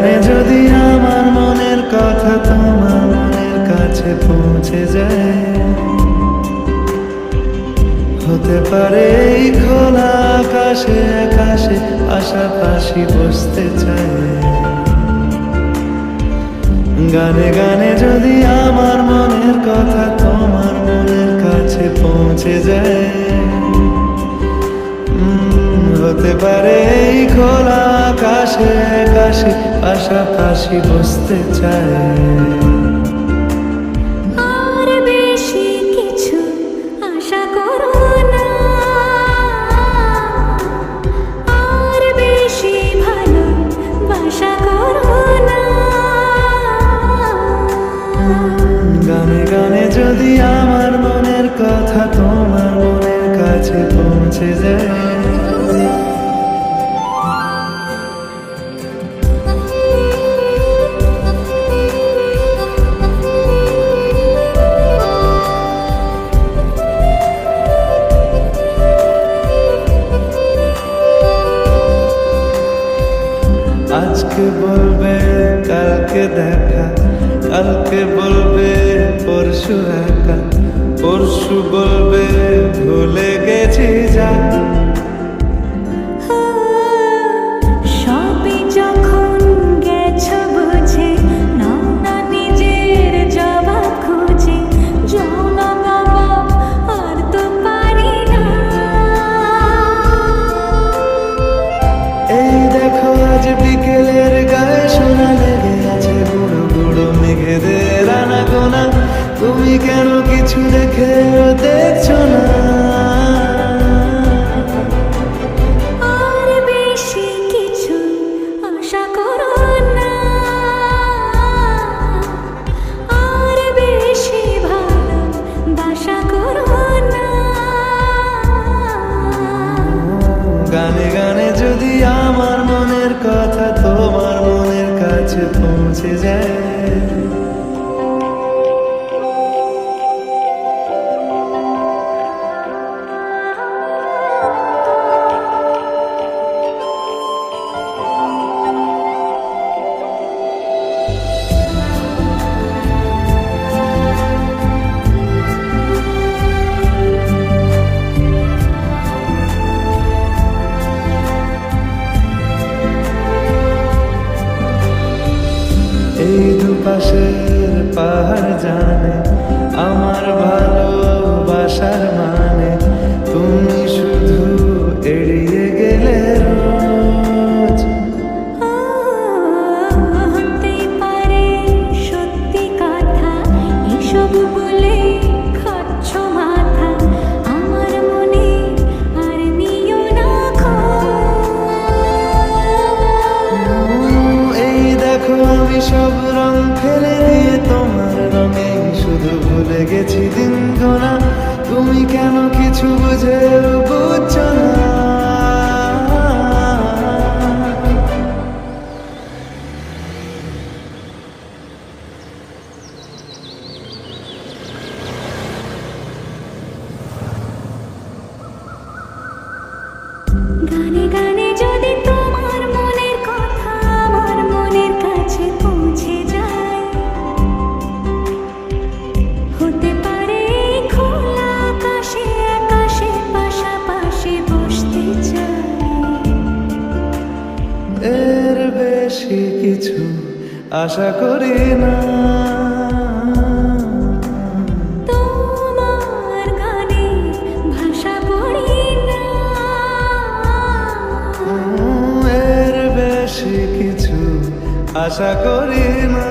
গানে যদি আমার মনের কথা তোমার মনের কাছে পৌঁছে যায়, হতে পারে এই খোলা আকাশে আকাশে পাশাপাশি বসতে চায়। গানে গানে যদি আমার মনের কথা তোমার মনের কাছে পৌঁছে যায়, হতে পারে এই খোলা আকাশে আকাশে পাশাপাশি বসতে চায়। আর বেশি কিছু আশা করো না, আর বেশি ভালোবাসা করো না। গানে গানে যদি আমার মনের কথা তোমার মনের কাছে পৌঁছে যায়, আজকে বলবে কালকে দেখা, কালকে বলবে পরশু একা, পরশু বলবে ভুলে গেছি যা। সবই যখন গেছো বুঝে, নাও না নিজের জবাব খুঁজে। যাও না বাবা, আর তো পারি না। এই দেখো আজ বিকেলের গায়ে সোনা লেগে আছে, গুঁড়ো গুঁড়ো মেঘেদের আনাগোনা। তুমি কেন কিছু দেখে দেখছো না? আর বেশি কিছু আশা করো না, আর বেশি ভালোবাসা করো না। গানে গানে যদি আমার মনের কথা তোমার মনের কাছে পৌঁছে যায়, এই দুপাশের পাহাড় জানে আমার ভালোবাসার মানে। তুমি শুধু এড়িয়ে গেলে রোজ। হতেই পারে সত্যি কথা, এসব বলে খাচ্ছ মাথা। আমার মনে আর নিও না এই দেখো আমি সব রং ফেলে দিয়ে তোমার রঙে শুধু ভুলে গেছি দিন গোনা। তুমি কেন কিছু বুঝে বুঝছো না? গানে গানে যদি তোমার মনের কথা আমার মনের কাছে পৌঁছে যায়, হতে পারে খোলা আকাশে আকাশে পাশাপাশি বসতে চাই। এর বেশি কিছু আশা করি না। তোমার গানে ভাষা পড়ি না, এর বেশি কিছু আশা করি না।